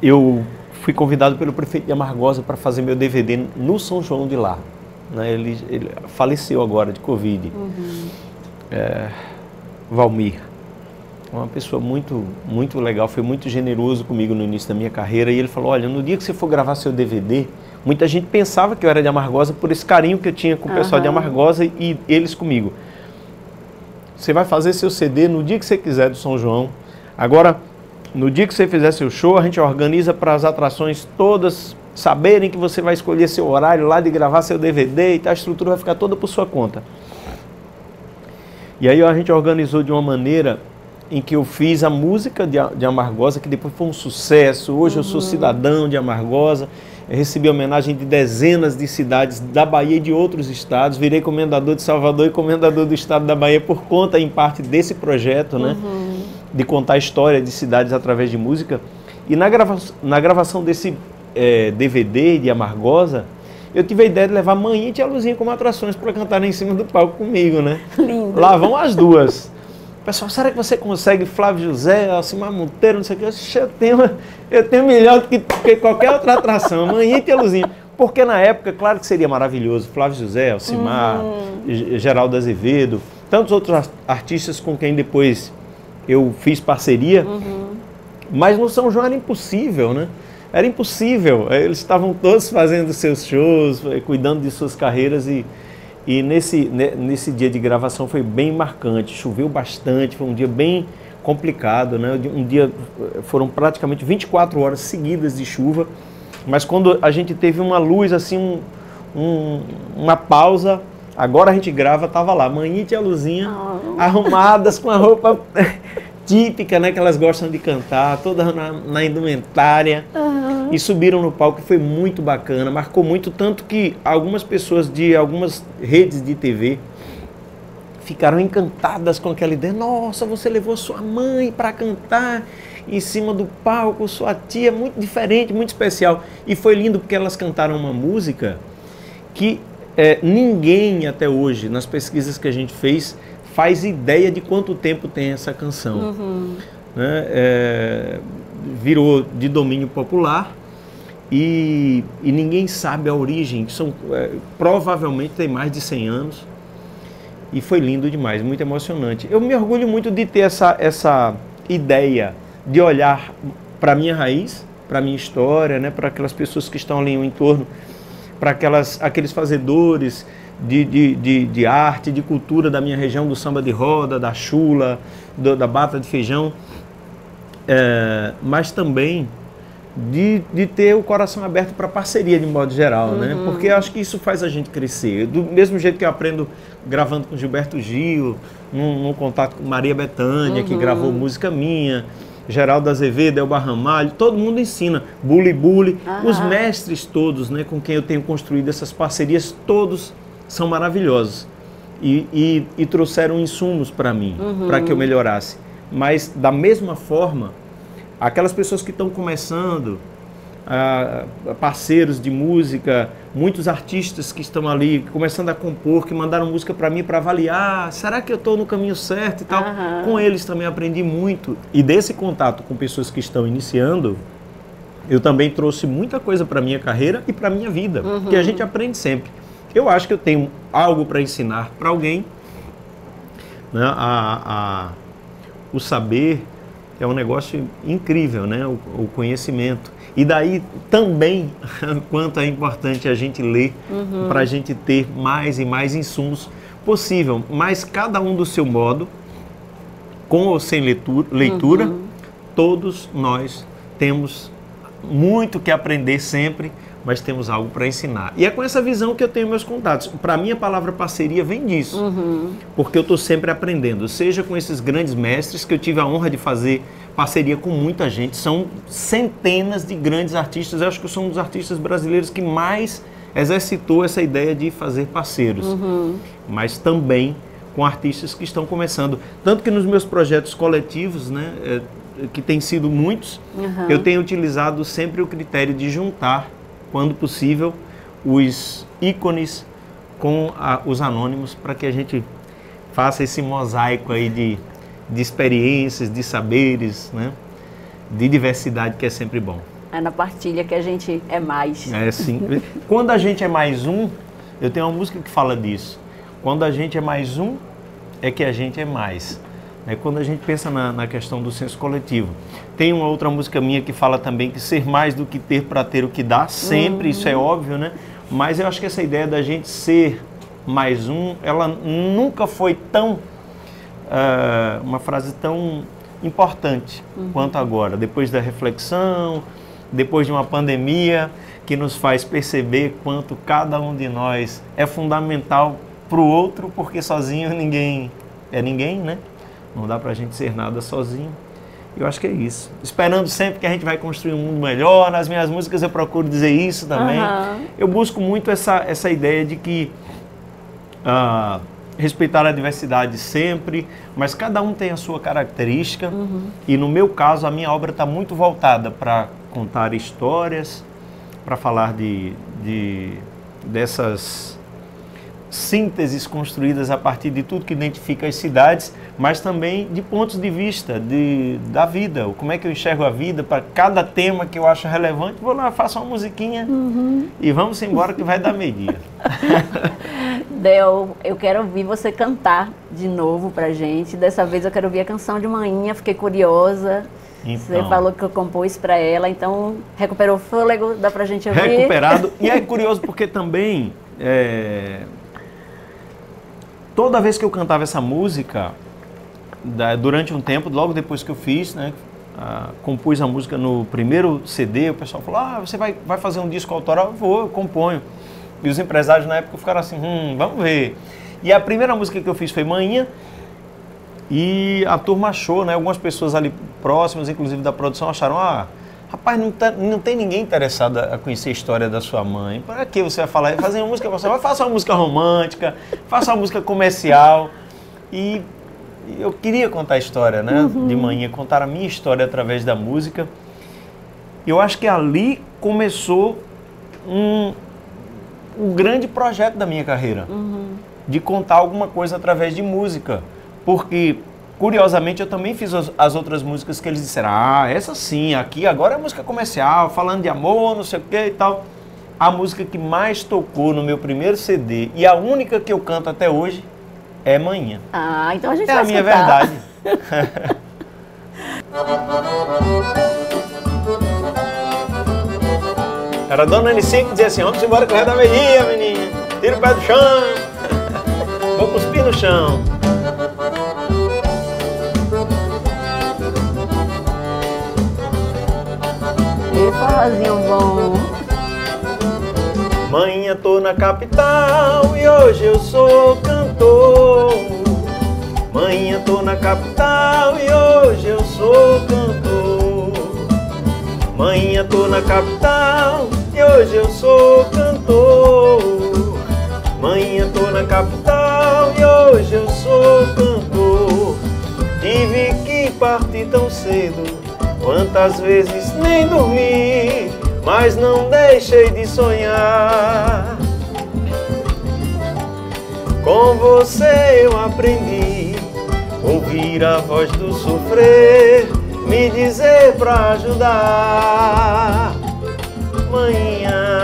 eu fui convidado pelo prefeito de Amargosa para fazer meu DVD no São João de lá. Né, ele faleceu agora de Covid. Valmir. Uma pessoa muito, muito legal, foi muito generoso comigo no início da minha carreira. E ele falou, olha, no dia que você for gravar seu DVD, muita gente pensava que eu era de Amargosa por esse carinho que eu tinha com o pessoal de Amargosa e eles comigo. Você vai fazer seu CD no dia que você quiser do São João. Agora, no dia que você fizer seu show, a gente organiza para as atrações todas saberem que você vai escolher seu horário lá de gravar seu DVD e tal, a estrutura vai ficar toda por sua conta. E aí a gente organizou de uma maneira em que eu fiz a música de Amargosa, que depois foi um sucesso. Hoje eu sou cidadão de Amargosa, eu recebi homenagem de dezenas de cidades da Bahia e de outros estados, virei comendador de Salvador e comendador do estado da Bahia por conta, em parte, desse projeto, né, de contar a história de cidades através de música. E na gravação desse DVD de Amargosa, eu tive a ideia de levar Mainha e Tia Luzinha como atrações para cantarem em cima do palco comigo, né? Lindo. Lá vão as duas. Pessoal, será que você consegue Flávio José, Alcimar Monteiro, não sei o que? Eu tenho melhor do que qualquer outra atração, Mainha e Tia Luzinha. Porque na época, claro que seria maravilhoso, Flávio José, Alcimar, Geraldo Azevedo, tantos outros artistas com quem depois eu fiz parceria, mas no São João era impossível, né? Era impossível, eles estavam todos fazendo seus shows, cuidando de suas carreiras e nesse dia de gravação foi bem marcante, choveu bastante, foi um dia bem complicado, né? Foram praticamente 24 horas seguidas de chuva, mas quando a gente teve uma luz, assim, uma pausa, agora a gente grava, tava lá, Mainha e Tia Luzinha, arrumadas com a roupa típica, né, que elas gostam de cantar, todas na indumentária, e subiram no palco, foi muito bacana, marcou muito, tanto que algumas pessoas de algumas redes de TV ficaram encantadas com aquela ideia. Nossa, você levou sua mãe para cantar em cima do palco, sua tia, muito diferente, muito especial. E foi lindo porque elas cantaram uma música que ninguém até hoje, nas pesquisas que a gente fez, faz ideia de quanto tempo tem essa canção. Né? Virou de domínio popular e ninguém sabe a origem. Provavelmente tem mais de 100 anos e foi lindo demais, muito emocionante. Eu me orgulho muito de ter essa ideia de olhar para a minha raiz, para a minha história, né? Para aquelas pessoas que estão ali no entorno, para aqueles fazedores de arte, de cultura da minha região, do samba de roda, da chula, da bata de feijão, mas também de ter o coração aberto para parceria de modo geral, né? Porque eu acho que isso faz a gente crescer. Do mesmo jeito que eu aprendo gravando com Gilberto Gil, num contato com Maria Bethânia, que gravou música minha, Geraldo Azevedo, Elba Ramalho, todo mundo ensina, Buli, os mestres todos, né, com quem eu tenho construído essas parcerias, todos são maravilhosos. e trouxeram insumos para mim, para que eu melhorasse. Mas, da mesma forma, aquelas pessoas que estão começando, parceiros de música, muitos artistas que estão ali começando a compor, que mandaram música para mim para avaliar, será que eu estou no caminho certo e tal? Com eles também aprendi muito. E desse contato com pessoas que estão iniciando, eu também trouxe muita coisa para minha carreira e para minha vida, que a gente aprende sempre. Eu acho que eu tenho algo para ensinar para alguém, né? O saber é um negócio incrível, né? O conhecimento. E daí também, quanto é importante a gente ler, para a gente ter mais e mais insumos possível, mas cada um do seu modo, com ou sem leitura, todos nós temos muito que aprender sempre, mas temos algo para ensinar. E é com essa visão que eu tenho meus contatos. Para mim, a palavra parceria vem disso, porque eu estou sempre aprendendo, seja com esses grandes mestres, que eu tive a honra de fazer parceria com muita gente, são centenas de grandes artistas, eu acho que eu sou um dos artistas brasileiros que mais exercitou essa ideia de fazer parceiros, mas também com artistas que estão começando. Tanto que nos meus projetos coletivos, né, que tem sido muitos, eu tenho utilizado sempre o critério de juntar, quando possível, os ícones com os anônimos, para que a gente faça esse mosaico aí de experiências, de saberes, né? De diversidade, que é sempre bom. É na partilha que a gente é mais. É, sim. Quando a gente é mais um, eu tenho uma música que fala disso. Quando a gente é mais um, é que a gente é mais. É quando a gente pensa na questão do senso coletivo. Tem uma outra música minha que fala também que ser mais do que ter para ter o que dá, sempre, isso é óbvio, né? Mas eu acho que essa ideia da gente ser mais um, ela nunca foi tão... uma frase tão importante quanto agora, depois da reflexão, depois de uma pandemia que nos faz perceber quanto cada um de nós é fundamental para o outro, porque sozinho ninguém é ninguém, né? Não dá para a gente ser nada sozinho. Eu acho que é isso. Esperando sempre que a gente vai construir um mundo melhor. Nas minhas músicas eu procuro dizer isso também. Eu busco muito essa ideia de que respeitar a diversidade sempre, mas cada um tem a sua característica. E no meu caso, a minha obra está muito voltada para contar histórias, para falar dessas sínteses construídas a partir de tudo que identifica as cidades, mas também de pontos de vista da vida, como é que eu enxergo a vida, para cada tema que eu acho relevante, vou lá, faço uma musiquinha e vamos embora que vai dar meio-dia. Del, eu quero ouvir você cantar de novo pra gente, dessa vez eu quero ouvir a canção de Mainha, fiquei curiosa. Então, você falou que eu compus para ela, então recuperou o fôlego, dá pra gente ouvir? Recuperado, e é curioso porque também... toda vez que eu cantava essa música, durante um tempo, logo depois que eu fiz, né, compus a música no primeiro CD, o pessoal falou, você vai fazer um disco autoral? Eu componho. E os empresários na época ficaram assim, vamos ver. E a primeira música que eu fiz foi Mainha, e a turma achou, né, algumas pessoas ali próximas, inclusive da produção, acharam, rapaz, não tem ninguém interessado a conhecer a história da sua mãe. Para que você vai falar? Fazer uma música, você vai fazer uma música romântica, faça uma música comercial. E eu queria contar a história, né, de Mainha, contar a minha história através da música. Eu acho que ali começou um grande projeto da minha carreira, de contar alguma coisa através de música. Porque, curiosamente, eu também fiz as outras músicas que eles disseram, essa sim, aqui agora é música comercial, falando de amor, não sei o que e tal. A música que mais tocou no meu primeiro CD e a única que eu canto até hoje é Mainha. Então a gente vai escutar. É a minha verdade. Era a dona Anicinha que dizia assim, vamos embora correr da meia, menina. Tira o pé do chão. Vou cuspir no chão. Que forrozinho bom. Mainha, tô na capital e hoje eu sou cantor. Mainha, tô na capital e hoje eu sou cantor. Mainha, tô na capital e hoje eu sou cantor. Mainha, tô na capital e hoje eu sou cantor. Tive que partir tão cedo, quantas vezes nem dormi, mas não deixei de sonhar. Com você eu aprendi ouvir a voz do sofrer, me dizer pra ajudar. Manhã,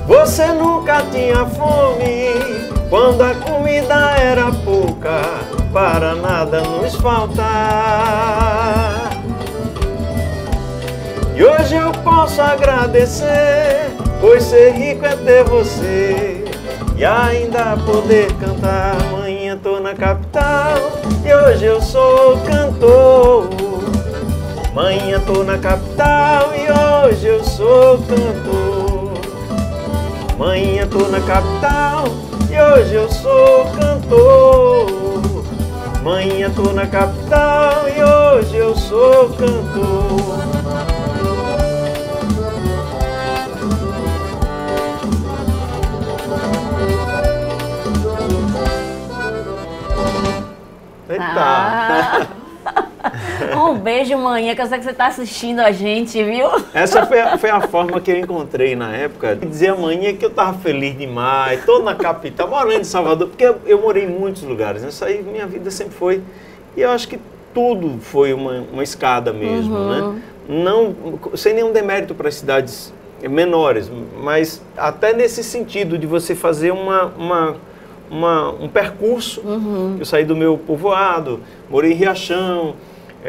você nunca tinha fome quando a comida era pouca, para nada nos faltar. E hoje eu posso agradecer, pois ser rico é ter você e ainda poder cantar. Amanhã tô na capital e hoje eu sou cantor. Amanhã tô na capital e hoje eu sou cantor. Amanhã tô na capital e hoje eu sou cantor. Amanhã tô na capital e hoje eu sou cantor. Eita! Um beijo, manhã, que eu sei que você está assistindo a gente, viu? Essa foi a forma que eu encontrei na época de dizer amanhã que eu estava feliz demais, estou na capital, morando em Salvador, porque eu morei em muitos lugares, né? Isso aí minha vida sempre foi, e eu acho que tudo foi uma escada mesmo, né? Não, sem nenhum demérito para as cidades menores, mas até nesse sentido de você fazer um percurso. Eu saí do meu povoado, morei em Riachão,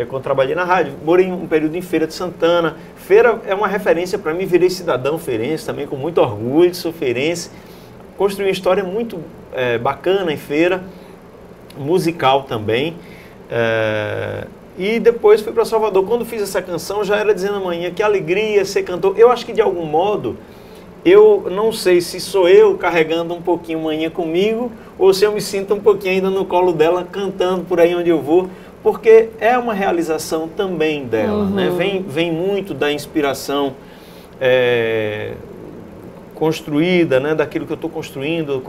quando trabalhei na rádio, morei um período em Feira de Santana. Feira é uma referência para mim, virei cidadão feirense também, com muito orgulho, sou feirense. Construí uma história muito bacana em Feira, musical também. E depois fui para Salvador. Quando fiz essa canção, já era dizendo amanhã, que alegria ser cantor. Eu acho que de algum modo, eu não sei se sou eu carregando um pouquinho manhã comigo, ou se eu me sinto um pouquinho ainda no colo dela, cantando por aí onde eu vou, porque é uma realização também dela, né? Vem muito da inspiração construída, né? Daquilo que eu estou construindo,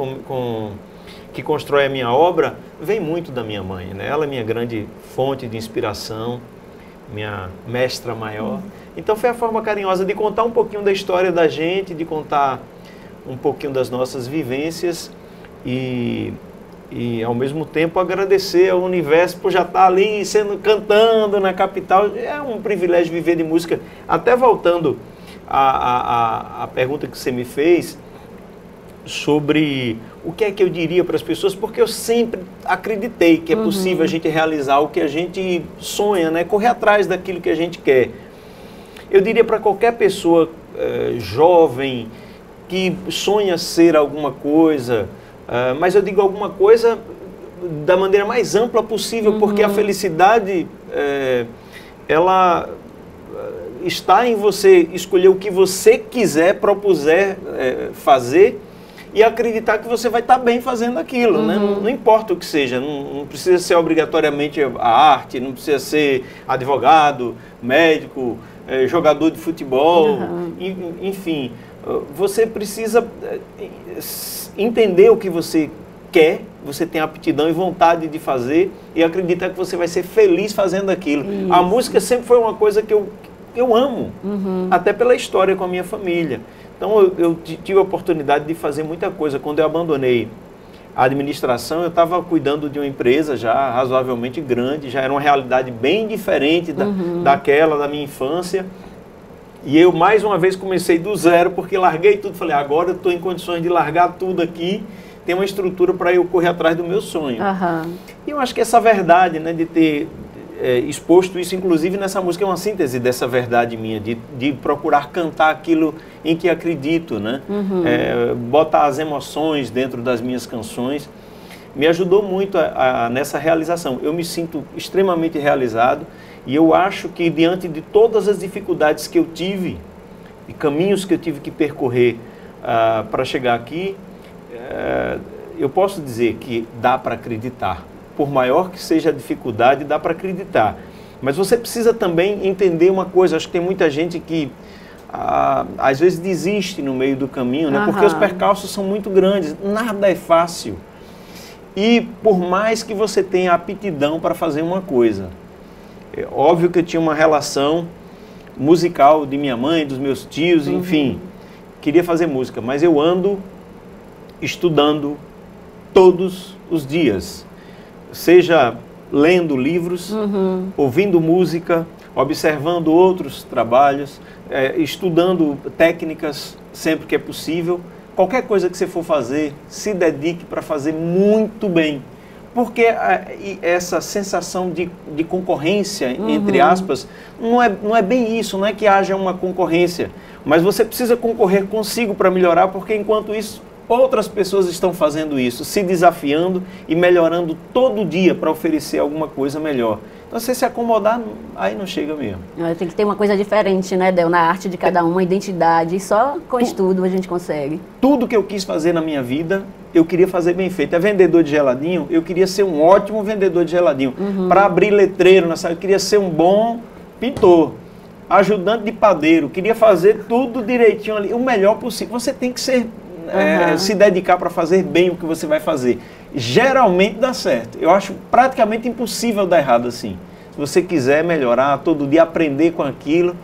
que constrói a minha obra, vem muito da minha mãe, né? Ela é minha grande fonte de inspiração, minha mestra maior. Então foi a forma carinhosa de contar um pouquinho da história da gente, de contar um pouquinho das nossas vivências e ao mesmo tempo agradecer ao universo por já estar ali cantando na capital. É um privilégio viver de música. Até voltando à pergunta que você me fez sobre o que é que eu diria para as pessoas, porque eu sempre acreditei que é possível a gente realizar o que a gente sonha, né? Correr atrás daquilo que a gente quer. Eu diria para qualquer pessoa jovem que sonha ser alguma coisa, mas eu digo alguma coisa da maneira mais ampla possível, porque a felicidade, ela está em você escolher o que você quiser, propuser fazer e acreditar que você vai estar bem fazendo aquilo, né? Não importa o que seja, não precisa ser obrigatoriamente a arte, não precisa ser advogado, médico, jogador de futebol, enfim, você precisa entender o que você quer, você tem aptidão e vontade de fazer e acreditar que você vai ser feliz fazendo aquilo. Isso. A música sempre foi uma coisa que eu amo, até pela história com a minha família. Então eu tive a oportunidade de fazer muita coisa. Quando eu abandonei a administração, eu estava cuidando de uma empresa já razoavelmente grande, já era uma realidade bem diferente daquela da minha infância. E eu mais uma vez comecei do zero, porque larguei tudo, falei, agora eu estou em condições de largar tudo aqui, tem uma estrutura para eu correr atrás do meu sonho. E eu acho que essa verdade, né, de ter exposto isso, inclusive nessa música, é uma síntese dessa verdade minha, de procurar cantar aquilo em que acredito, né? Botar as emoções dentro das minhas canções, me ajudou muito nessa realização. Eu me sinto extremamente realizado e eu acho que diante de todas as dificuldades que eu tive e caminhos que eu tive que percorrer para chegar aqui, eu posso dizer que dá para acreditar. Por maior que seja a dificuldade, dá para acreditar. Mas você precisa também entender uma coisa, acho que tem muita gente que às vezes desiste no meio do caminho, né? Porque os percalços são muito grandes, nada é fácil. E por mais que você tenha aptidão para fazer uma coisa, é óbvio que eu tinha uma relação musical de minha mãe, dos meus tios, enfim, queria fazer música, mas eu ando estudando todos os dias, seja lendo livros, ouvindo música, observando outros trabalhos, estudando técnicas sempre que é possível. Qualquer coisa que você for fazer, se dedique para fazer muito bem. Porque essa sensação de concorrência, entre aspas, não é bem isso, não é que haja uma concorrência. Mas você precisa concorrer consigo para melhorar, porque enquanto isso, outras pessoas estão fazendo isso, se desafiando e melhorando todo dia para oferecer alguma coisa melhor. Então, se você se acomodar, aí não chega mesmo. Tem que ter uma coisa diferente, né, Del? Na arte de cada um, uma identidade. E só com estudo a gente consegue. Tudo que eu quis fazer na minha vida, eu queria fazer bem feito. É vendedor de geladinho, eu queria ser um ótimo vendedor de geladinho. Para abrir letreiro na sala, eu queria ser um bom pintor. Ajudante de padeiro, queria fazer tudo direitinho ali, o melhor possível. Você tem que ser... se dedicar para fazer bem o que você vai fazer. Geralmente dá certo. Eu acho praticamente impossível dar errado assim. Se você quiser melhorar, todo dia aprender com aquilo,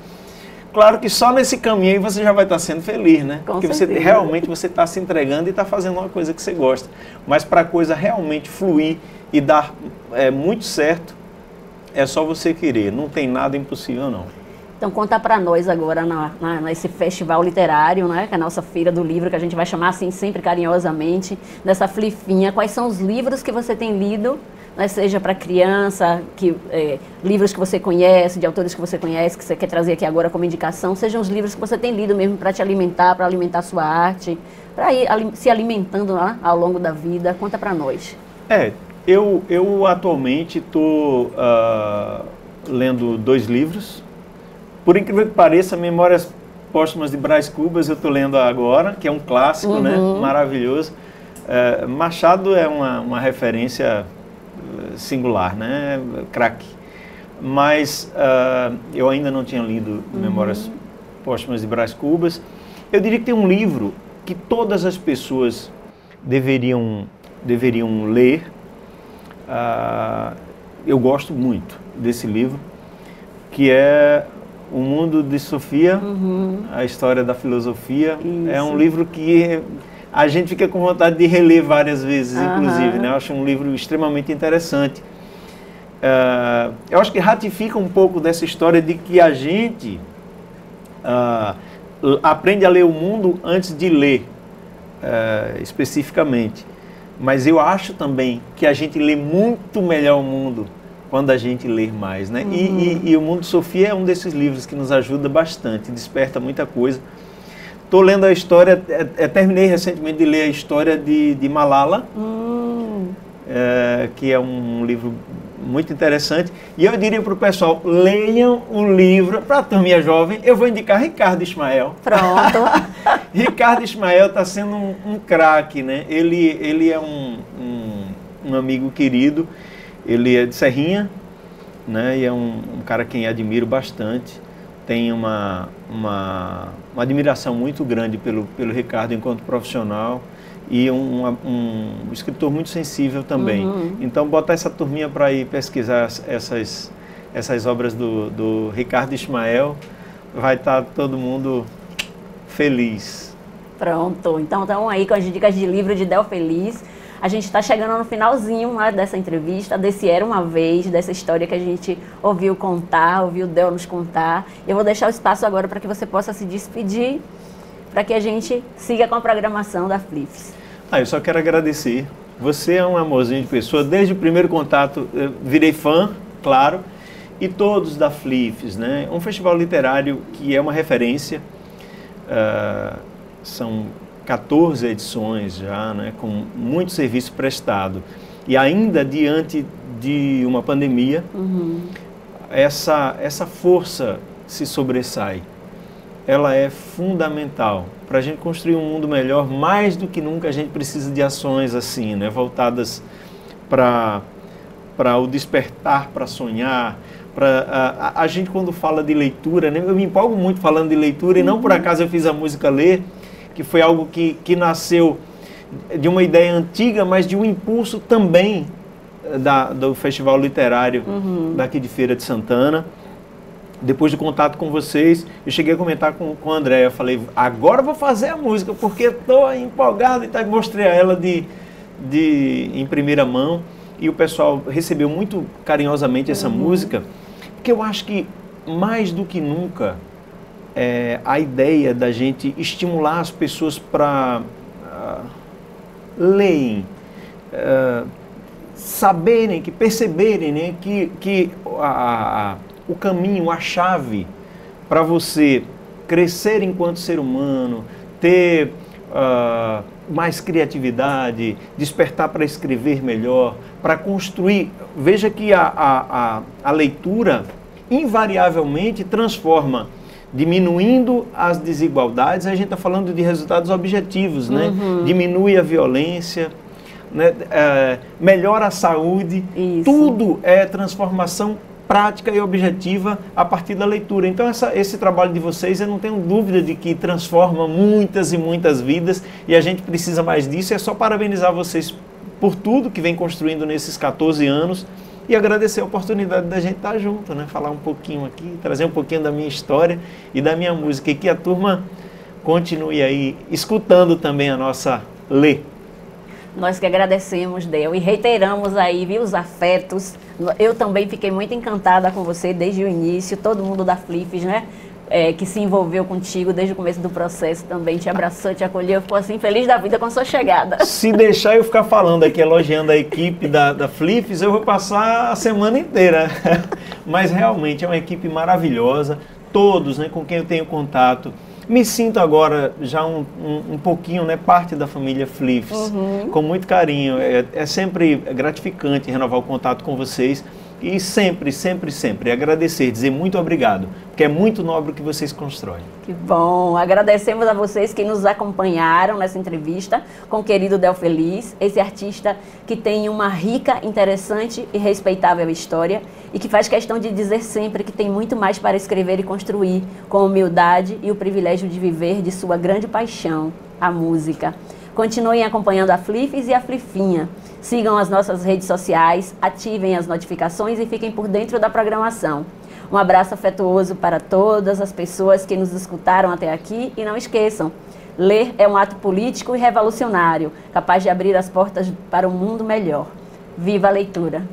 claro que só nesse caminho aí você já vai estar sendo feliz, né? Porque realmente você está se entregando e está fazendo uma coisa que você gosta. Mas para a coisa realmente fluir e dar muito certo, é só você querer. Não tem nada impossível, não. Então conta para nós agora nesse festival literário, né, que é a nossa feira do livro, que a gente vai chamar assim sempre carinhosamente, dessa Flifinha, quais são os livros que você tem lido, né, seja para criança, livros que você conhece, de autores que você conhece, que você quer trazer aqui agora como indicação, sejam os livros que você tem lido mesmo para te alimentar, para alimentar a sua arte, para ir se alimentando lá ao longo da vida. Conta para nós. Eu atualmente estou lendo 2 livros. Por incrível que pareça, Memórias Póstumas de Brás Cubas eu estou lendo agora, que é um clássico, né? Maravilhoso. Machado é uma referência singular, né? Craque. Mas eu ainda não tinha lido Memórias Póstumas de Brás Cubas. Eu diria que tem um livro que todas as pessoas deveriam ler. Eu gosto muito desse livro, que é O Mundo de Sofia, a História da Filosofia. Isso. É um livro que a gente fica com vontade de reler várias vezes, inclusive, né? Eu acho um livro extremamente interessante. Eu acho que ratifica um pouco dessa história de que a gente aprende a ler o mundo antes de ler, especificamente. Mas eu acho também que a gente lê muito melhor o mundo quando a gente lê mais, né? E O Mundo de Sofia é um desses livros que nos ajuda bastante, desperta muita coisa. Estou lendo a história, terminei recentemente de ler a história de Malala, que é um livro muito interessante. E eu diria para o pessoal, leiam o livro, para a turminha jovem, eu vou indicar Ricardo Ismael. Pronto. Ricardo Ismael está sendo um craque, né? Ele é um amigo querido. Ele é de Serrinha, né, e é um cara quem admiro bastante. Tenho uma admiração muito grande pelo Ricardo enquanto profissional e um escritor muito sensível também. Então, botar essa turminha para ir pesquisar essas obras do Ricardo Ismael, vai estar todo mundo feliz. Pronto. Então, estamos aí com as dicas de livro de Del Feliz. A gente está chegando no finalzinho, né, dessa entrevista, desse Era Uma Vez, dessa história que a gente ouviu o Del nos contar. Eu vou deixar o espaço agora para que você possa se despedir, para que a gente siga com a programação da Flifes. Eu só quero agradecer. Você é um amorzinho de pessoa. Desde o primeiro contato, eu virei fã, claro, e todos da Flifes, né? Um festival literário que é uma referência. São 14 edições já, né, com muito serviço prestado. E ainda diante de uma pandemia, essa força se sobressai. Ela é fundamental. Para a gente construir um mundo melhor, mais do que nunca a gente precisa de ações assim, né, voltadas para para o despertar, para sonhar. A gente, quando fala de leitura, né, eu me empolgo muito falando de leitura, e não por acaso eu fiz a música Ler, que foi algo que nasceu de uma ideia antiga, mas de um impulso também do Festival Literário daqui de Feira de Santana. Depois do contato com vocês, eu cheguei a comentar com a Andréia, eu falei, agora eu vou fazer a música, porque estou empolgado, e mostrei a ela em primeira mão, e o pessoal recebeu muito carinhosamente essa música, porque eu acho que, mais do que nunca, a ideia da gente estimular as pessoas para lerem, saberem, perceberem, né, que o caminho, a chave para você crescer enquanto ser humano, ter mais criatividade, despertar para escrever melhor, para construir. Veja que a leitura invariavelmente transforma, diminuindo as desigualdades. A gente está falando de resultados objetivos, né? Diminui a violência, né? Melhora a saúde. Isso. Tudo é transformação prática e objetiva a partir da leitura. Então esse trabalho de vocês, eu não tenho dúvida de que transforma muitas e muitas vidas, e a gente precisa mais disso. É só parabenizar vocês por tudo que vem construindo nesses 14 anos e agradecer a oportunidade da gente estar junto, né? Falar um pouquinho aqui, trazer um pouquinho da minha história e da minha música, e que a turma continue aí escutando também a nossa Lê. Nós que agradecemos, Del, e reiteramos aí, viu, os afetos. Eu também fiquei muito encantada com você desde o início, todo mundo da Flifes, né, que se envolveu contigo desde o começo do processo também, te abraçou, te acolheu, ficou assim feliz da vida com a sua chegada. Se deixar eu ficar falando aqui, elogiando a equipe da Flifes, eu vou passar a semana inteira. Mas realmente é uma equipe maravilhosa, todos, né, com quem eu tenho contato. Me sinto agora já um pouquinho, né, parte da família Flifes, com muito carinho. É sempre gratificante renovar o contato com vocês e sempre agradecer, dizer muito obrigado, porque é muito nobre o que vocês constroem. Que bom! Agradecemos a vocês que nos acompanharam nessa entrevista com o querido Del Feliz, esse artista que tem uma rica, interessante e respeitável história e que faz questão de dizer sempre que tem muito mais para escrever e construir, com humildade e o privilégio de viver de sua grande paixão, a música. Continuem acompanhando a Flifes e a Flifinha. Sigam as nossas redes sociais, ativem as notificações e fiquem por dentro da programação. Um abraço afetuoso para todas as pessoas que nos escutaram até aqui e não esqueçam, ler é um ato político e revolucionário, capaz de abrir as portas para um mundo melhor. Viva a leitura!